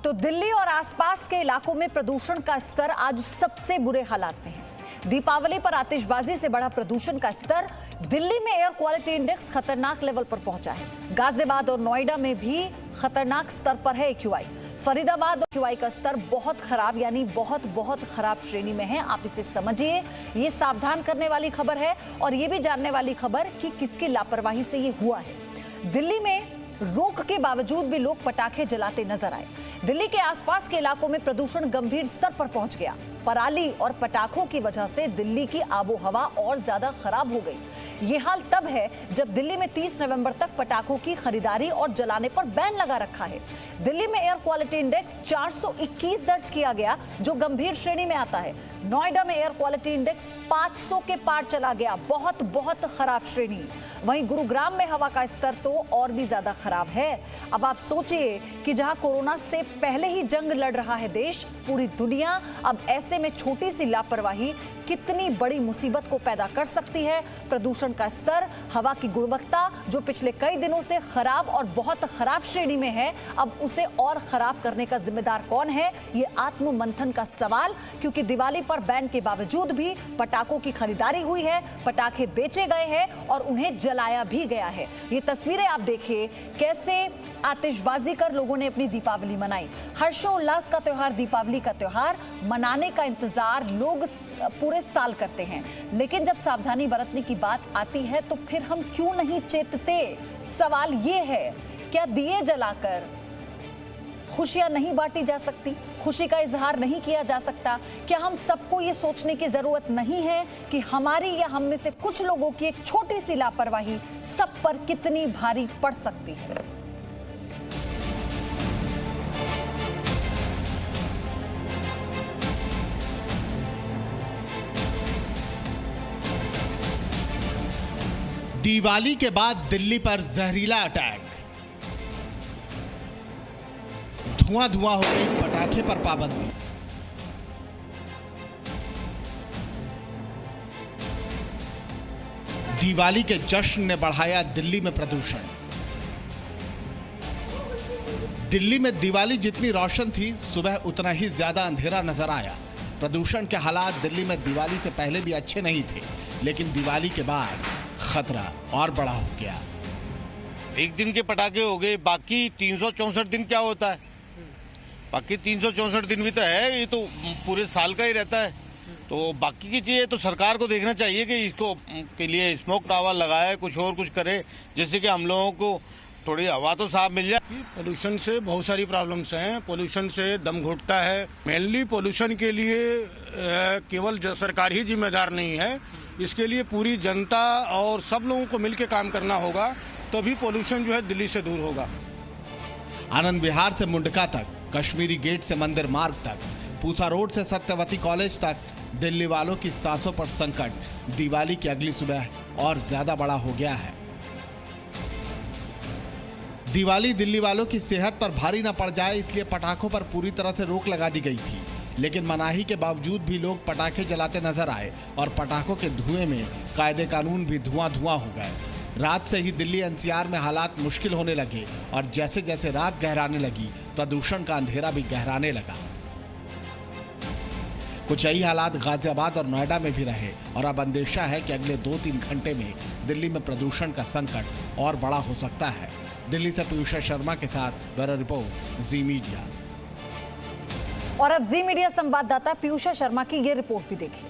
तो दिल्ली और आसपास के इलाकों में प्रदूषण का स्तर आज सबसे बुरे हालात में है। दीपावली पर आतिशबाजी से बढ़ा प्रदूषण का स्तर। दिल्ली में एयर क्वालिटी इंडेक्स खतरनाक लेवल पर पहुंचा है। गाजियाबाद और नोएडा में भी खतरनाक स्तर पर है एक्यूआई। फरीदाबाद और एक्यूआई का स्तर बहुत खराब यानी बहुत बहुत खराब श्रेणी में है। आप इसे समझिए, ये सावधान करने वाली खबर है और ये भी जानने वाली खबर कि किसकी लापरवाही से ये हुआ है। दिल्ली में रोक के बावजूद भी लोग पटाखे जलाते नजर आए। दिल्ली के आसपास के इलाकों में प्रदूषण गंभीर स्तर पर पहुंच गया। पराली और पटाखों की वजह से दिल्ली की आबोहवा और ज्यादा खराब हो गई। ये हाल तब है जब दिल्ली में 30 नवंबर तक पटाखों की खरीदारी और जलाने पर बैन लगा रखा है। दिल्ली में एयर क्वालिटी इंडेक्स 421 दर्ज किया गया, जो गंभीर श्रेणी में आता है। नोएडा में एयर क्वालिटी इंडेक्स 500 के पार चला गया, बहुत बहुत खराब श्रेणी। वहीं गुरुग्राम में हवा का स्तर तो और भी ज्यादा खराब है। अब आप सोचिए कि जहां कोरोना से पहले ही जंग लड़ रहा है देश, पूरी दुनिया, अब ऐसे में छोटी सी लापरवाही कितनी बड़ी मुसीबत को पैदा कर सकती है। प्रदूषण का स्तर, हवा की गुणवत्ता जो पिछले कई दिनों से खराब और बहुत खराब श्रेणी में है, अब उसे और खराब करने का जिम्मेदार कौन है, ये आत्म मंथन का सवाल। क्योंकि दिवाली पर बैन के बावजूद भी पटाखों की खरीदारी हुई है, पटाखे बेचे गए हैं और उन्हें जलाया भी गया है। ये तस्वीरें आप देखिए, कैसे आतिशबाजी कर लोगों ने अपनी दीपावली मनाई। हर्षोल्लास का त्योहार, दीपावली का त्योहार मनाने का इंतजार लोग पूरे साल करते हैं, लेकिन जब सावधानी बरतने की बात आती है तो फिर हम क्यों नहीं चेतते। सवाल ये है, क्या दिए जलाकर खुशियां नहीं बांटी जा सकती, खुशी का इजहार नहीं किया जा सकता? क्या हम सबको ये सोचने की जरूरत नहीं है कि हमारी या हम में से कुछ लोगों की एक छोटी सी लापरवाही सब पर कितनी भारी पड़ सकती है? दिवाली के बाद दिल्ली पर जहरीला अटैक, धुआं धुआं हो गई पटाखे पर पाबंदी। दिवाली के जश्न ने बढ़ाया दिल्ली में प्रदूषण। दिल्ली में दिवाली जितनी रोशन थी, सुबह उतना ही ज्यादा अंधेरा नजर आया। प्रदूषण के हालात दिल्ली में दिवाली से पहले भी अच्छे नहीं थे, लेकिन दिवाली के बाद खतरा और बड़ा हो गया। एक दिन के पटाखे हो गए, बाकी 364 दिन क्या होता है? बाकी 364 दिन भी तो है, ये तो पूरे साल का ही रहता है। तो बाकी की चीजें तो सरकार को देखना चाहिए कि इसको के लिए स्मोक टावर लगाए, कुछ और कुछ करे, जिससे कि हम लोगों को थोड़ी हवा तो साफ मिल जाए। पोल्यूशन से बहुत सारी प्रॉब्लम्स हैं। पोल्यूशन से दम घुटता है। मेनली पोल्यूशन के लिए केवल सरकार ही जिम्मेदार नहीं है, इसके लिए पूरी जनता और सब लोगों को मिलकर काम करना होगा, तभी पोल्यूशन जो है दिल्ली से दूर होगा। आनंद विहार से मुंडका तक, कश्मीरी गेट से मंदिर मार्ग तक, पूसा रोड से सत्यवती कॉलेज तक, दिल्ली वालों की सांसों पर संकट दिवाली की अगली सुबह और ज्यादा बड़ा हो गया है। दिवाली दिल्ली वालों की सेहत पर भारी न पड़ जाए, इसलिए पटाखों पर पूरी तरह से रोक लगा दी गई थी। लेकिन मनाही के बावजूद भी लोग पटाखे जलाते नजर आए और पटाखों के धुएं में कायदे कानून भी धुआं धुआं हो गए। रात से ही दिल्ली एनसीआर में हालात मुश्किल होने लगे और जैसे जैसे रात गहराने लगी, प्रदूषण का अंधेरा भी गहराने लगा। कुछ यही हालात गाजियाबाद और नोएडा में भी रहे और अब अंदेशा है कि अगले 2-3 घंटे में दिल्ली में प्रदूषण का संकट और बड़ा हो सकता है। दिल्ली से पीयूष शर्मा के साथ ब्यूरो रिपोर्ट, जी मीडिया। और अब जी मीडिया संवाददाता पीयूष शर्मा की ये रिपोर्ट भी देखिए।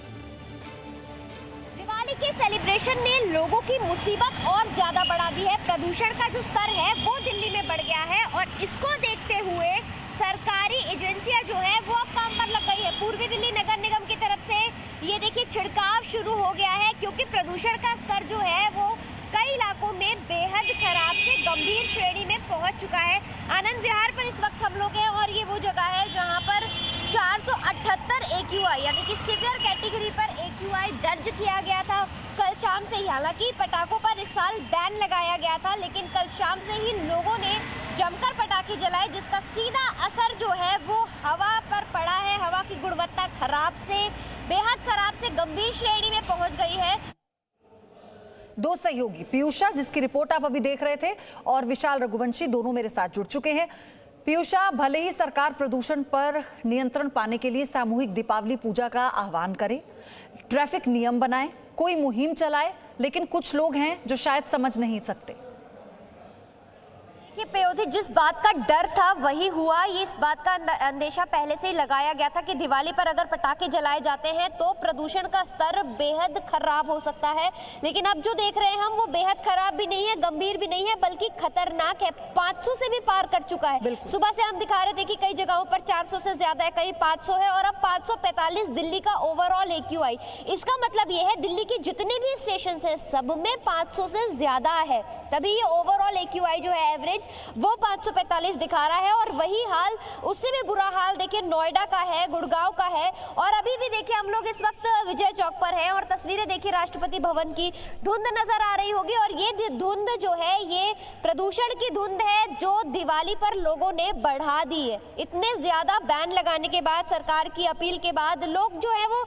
दिवाली के सेलिब्रेशन ने लोगों की मुसीबत और ज्यादा बढ़ा दी है। प्रदूषण का जो स्तर है वो दिल्ली में बढ़ गया है और इसको देखते हुए सरकारी एजेंसियां जो है वो अब काम पर लग गई है। पूर्वी दिल्ली नगर निगम की तरफ से ये देखिए छिड़काव शुरू हो गया है, क्योंकि प्रदूषण का स्तर जो है वो कई इलाकों में बेहद खराब से गंभीर श्रेणी में पहुंच चुका है। आनंद विहार पर इस वक्त हम लोग हैं और ये वो जगह है जहां पर 478 एक्यूआई यानी कि सीवियर कैटेगरी पर एक्यूआई दर्ज किया गया था कल शाम से ही। हालांकि पटाखों पर इस साल बैन लगाया गया था, लेकिन कल शाम से ही लोगों ने जमकर पटाखे जलाए, जिसका सीधा असर जो है वो हवा पर पड़ा है। हवा की गुणवत्ता खराब से बेहद खराब से गंभीर श्रेणी में पहुंच गई है। दो सहयोगी, पीयूषा जिसकी रिपोर्ट आप अभी देख रहे थे और विशाल रघुवंशी, दोनों मेरे साथ जुड़ चुके हैं। पीयूषा, भले ही सरकार प्रदूषण पर नियंत्रण पाने के लिए सामूहिक दीपावली पूजा का आह्वान करे, ट्रैफिक नियम बनाए, कोई मुहिम चलाए, लेकिन कुछ लोग हैं जो शायद समझ नहीं सकते। पेयोधी, जिस बात का डर था वही हुआ। ये इस बात का अंदेशा पहले से ही लगाया गया था कि दिवाली पर अगर पटाखे जलाए जाते हैं तो प्रदूषण का स्तर बेहद खराब हो सकता है, लेकिन अब जो देख रहे हैं हम वो बेहद खराब भी नहीं है, गंभीर भी नहीं है, बल्कि खतरनाक है। 500 से भी पार कर चुका है। सुबह से हम दिखा रहे थे कि कई जगहों पर 400 से ज्यादा है, कहीं 500 है और अब 545 दिल्ली का ओवरऑल AQI। इसका मतलब ये है दिल्ली के जितने भी स्टेशन है सब में 500 से ज्यादा है, तभी ये ओवरऑल AQI जो है एवरेज वो 545 दिखा रहा है। और वही हाल, उससे भी बुरा हाल देखिए नोएडा का है, गुड़गांव का है। और अभी भी देखिए हम लोग इस वक्त विजय चौक पर हैं और तस्वीरें देखिए राष्ट्रपति भवन की, धुंध नजर आ रही होगी। और ये धुंध जो है ये प्रदूषण की धुंध है जो दिवाली पर लोगों ने बढ़ा दी है। इतने ज्यादा बैन लगाने के बाद, सरकार की अपील के बाद लोग जो है वो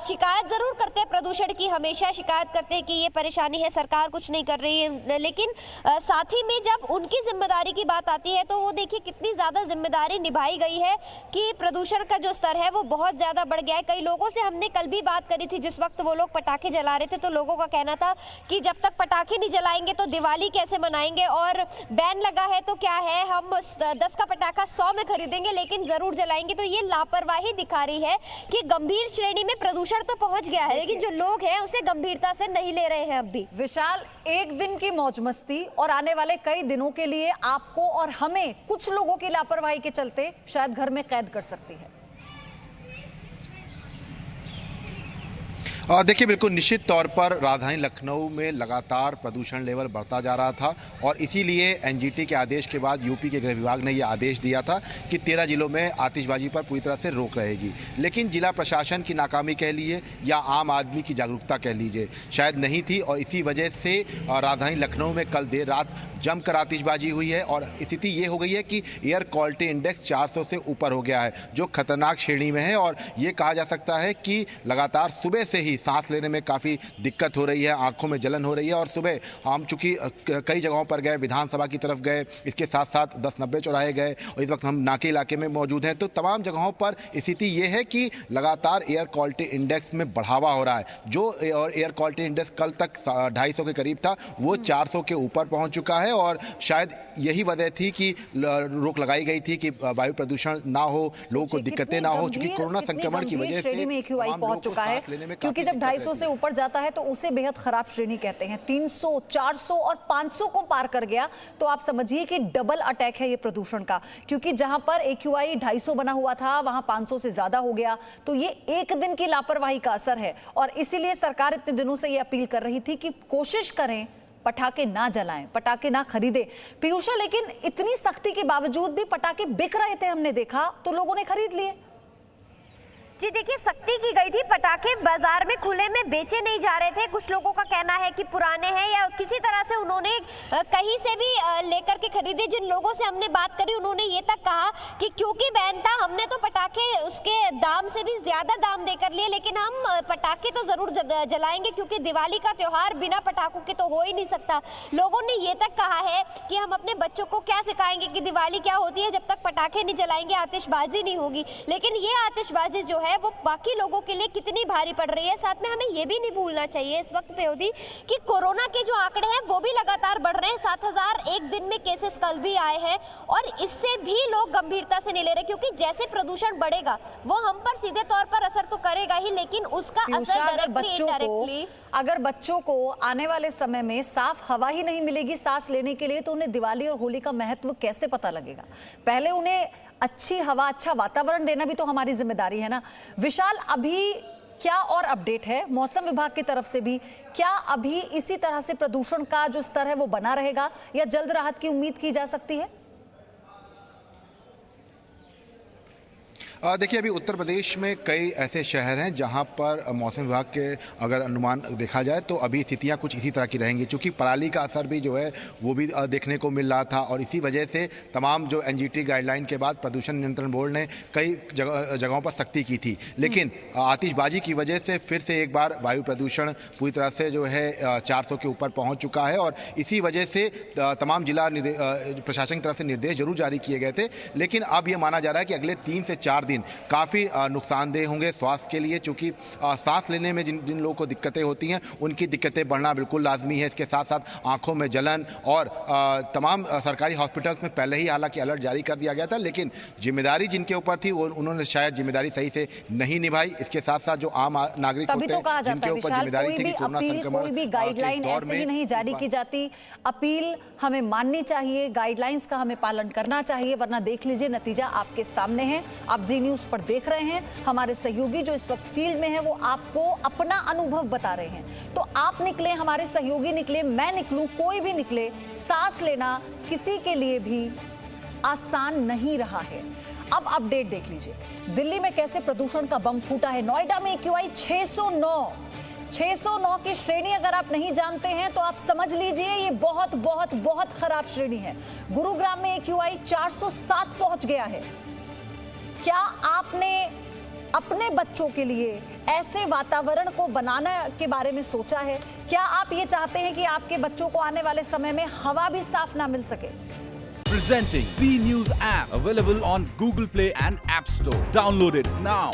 शिकायत जरूर करते हैं प्रदूषण की, हमेशा शिकायत करते हैं कि ये परेशानी है, सरकार कुछ नहीं कर रही है। लेकिन साथ ही में जब उनकी जिम्मेदारी की बात आती है तो वो देखिए कितनी ज्यादा जिम्मेदारी निभाई गई है कि प्रदूषण का जो स्तर है वो बहुत ज्यादा बढ़ गया है। कई लोगों से हमने कल भी बात करी थी, जिस वक्त वो लोग पटाखे जला रहे थे तो लोगों का कहना था कि जब तक पटाखे नहीं जलाएंगे तो दिवाली कैसे मनाएंगे, और बैन लगा है तो क्या है, हम 10 का पटाखा 100 में खरीदेंगे लेकिन जरूर जलाएंगे। तो ये लापरवाही दिखा रही है कि गंभीर श्रेणी में प्रदूषण तो पहुंच गया है, लेकिन जो लोग हैं उसे गंभीरता से नहीं ले रहे हैं। अब भी विशाल, एक दिन की मौज मस्ती और आने वाले कई दिनों के लिए आपको और हमें कुछ लोगों की लापरवाही के चलते शायद घर में कैद कर सकती है। देखिए, बिल्कुल निश्चित तौर पर राजधानी लखनऊ में लगातार प्रदूषण लेवल बढ़ता जा रहा था और इसीलिए एनजीटी के आदेश के बाद यूपी के गृह विभाग ने यह आदेश दिया था कि 13 जिलों में आतिशबाजी पर पूरी तरह से रोक रहेगी। लेकिन जिला प्रशासन की नाकामी कह लीजिए या आम आदमी की जागरूकता कह लीजिए, शायद नहीं थी और इसी वजह से राजधानी लखनऊ में कल देर रात जमकर आतिशबाजी हुई है और स्थिति ये हो गई है कि एयर क्वालिटी इंडेक्स 400 से ऊपर हो गया है, जो खतरनाक श्रेणी में है। और ये कहा जा सकता है कि लगातार सुबह से ही सांस लेने में काफ़ी दिक्कत हो रही है, आंखों में जलन हो रही है। और सुबह हम चूंकि कई जगहों पर गए, विधानसभा की तरफ गए, इसके साथ साथ 1090 चौराहे गए और इस वक्त हम नाके इलाके में मौजूद हैं, तो तमाम जगहों पर स्थिति ये है कि लगातार एयर क्वालिटी इंडेक्स में बढ़ावा हो रहा है। जो एयर क्वालिटी इंडेक्स कल तक 250 के करीब था वो 400 के ऊपर पहुंच चुका है और शायद यही वजह थी कि रोक लगाई गई थी कि वायु प्रदूषण ना हो, लोगों को दिक्कतें ना हो, चूंकि कोरोना संक्रमण की वजह से पहुंच चुका है। क्योंकि जब 250 से ऊपर जाता है तो उसे बेहद खराब श्रेणी कहते हैं। 300, 400 और 500 को पार कर गया तो आप समझिए कि डबल अटैक है ये प्रदूषण का, क्योंकि जहां पर AQI 250 बना हुआ था वहां 500 से ज्यादा हो गया। तो ये एक दिन की लापरवाही का असर है और इसीलिए सरकार इतने दिनों से ये अपील कर रही थी कि कोशिश करें पटाखे ना जलाएं, पटाखे ना खरीदें। पीयूषा, लेकिन इतनी सख्ती के बावजूद भी पटाखे बिक रहे थे, हमने देखा, तो लोगों ने खरीद लिए। जी देखिए, सख्ती की गई थी, पटाखे बाजार में खुले में बेचे नहीं जा रहे थे। कुछ लोगों का कहना है कि पुराने हैं या किसी तरह से उन्होंने कहीं से भी लेकर के खरीदे। जिन लोगों से हमने बात करी उन्होंने ये तक कहा कि क्योंकि बैन था हमने तो पटाखे उसके दाम से भी ज्यादा दाम देकर लिए, लेकिन हम पटाखे तो जरूर जलाएंगे क्योंकि दिवाली का त्योहार बिना पटाखों के तो हो ही नहीं सकता। लोगों ने ये तक कहा है कि हम अपने बच्चों को क्या सिखाएंगे कि दिवाली क्या होती है जब तक पटाखे नहीं जलाएंगे, आतिशबाजी नहीं होगी। लेकिन ये आतिशबाजी जो है वो बाकी लोगों के लिए कितनी भारी पड़ रही है। साथ में हमें ये भी नहीं भूलना चाहिए इस वक्त पेयोधी कि कोरोना के जो आंकड़े हैं वो भी लगातार बढ़ रहे हैं। 7000 एक दिन में केसेस कल भी आए हैं और इससे भी लोग गंभीरता से नहीं ले रहे, क्योंकि जैसे प्रदूषण बढ़ेगा वो हम पर सीधे तौर पर असर तो करेगा ही, लेकिन उसका असर अगर बच्चों को आने वाले समय में साफ हवा ही नहीं मिलेगी सांस लेने के लिए तो उन्हें दिवाली और होली का महत्व कैसे पता लगेगा। पहले उन्हें अच्छी हवा, अच्छा वातावरण देना भी तो हमारी जिम्मेदारी है ना। विशाल, अभी क्या और अपडेट है मौसम विभाग की तरफ से भी? क्या अभी इसी तरह से प्रदूषण का जो स्तर है वो बना रहेगा या जल्द राहत की उम्मीद की जा सकती है? देखिए, अभी उत्तर प्रदेश में कई ऐसे शहर हैं जहां पर मौसम विभाग के अगर अनुमान देखा जाए तो अभी स्थितियां कुछ इसी तरह की रहेंगी, क्योंकि पराली का असर भी जो है वो भी देखने को मिल रहा था। और इसी वजह से तमाम जो एनजीटी गाइडलाइन के बाद प्रदूषण नियंत्रण बोर्ड ने कई जगहों पर सख्ती की थी, लेकिन आतिशबाजी की वजह से फिर से एक बार वायु प्रदूषण पूरी तरह से जो है 400 के ऊपर पहुँच चुका है। और इसी वजह से तमाम जिला प्रशासन की तरफ से निर्देश जरूर जारी किए गए थे, लेकिन अब यह माना जा रहा है कि अगले 3 से 4 दिन काफ़ी नुकसानदेह होंगे स्वास्थ्य के लिए, क्योंकि सांस लेने में जिन लोगों को दिक्कतें होती हैं उनकी दिक्कतें बढ़ना बिल्कुल लाजमी है। इसके साथ साथ आंखों में जलन, और तमाम सरकारी हॉस्पिटल्स में पहले ही हालांकि अलर्ट जारी कर दिया गया था, लेकिन जिम्मेदारी जिनके ऊपर थी उन्होंने शायद जिम्मेदारी सही से नहीं निभाई। इसके साथ साथ जो आम नागरिक होते हैं जिनके ऊपर जिम्मेदारी थी कि कोरोना संक्रमण कोई भी गाइडलाइन ऐसे ही नहीं जारी की जाती। अपील हमें माननी चाहिए, गाइडलाइंस का हमें पालन करना चाहिए, वरना देख लीजिए नतीजा आपके सामने है। आप जी न्यूज़ पर देख रहे हैं, हमारे सहयोगी जो इस वक्त फील्ड में है वो आपको अपना अनुभव बता रहे हैं। तो आप निकले, हमारे सहयोगी निकले, मैं निकलूं, कोई भी निकले, सांस लेना किसी के लिए भी आसान नहीं रहा है। अब अपडेट देख लीजिए, दिल्ली में कैसे प्रदूषण का बम फूटा है। नोएडा में AQI 609 की श्रेणी अगर आप नहीं जानते हैं तो आप समझ लीजिए ये बहुत बहुत बहुत खराब श्रेणी है। गुरुग्राम में AQI 407 पहुंच गया है। क्या आपने अपने बच्चों के लिए ऐसे वातावरण को बनाने के बारे में सोचा है? क्या आप ये चाहते हैं कि आपके बच्चों को आने वाले समय में हवा भी साफ ना मिल सके? Presenting B News app, available on Google Play and App Store. Download it now.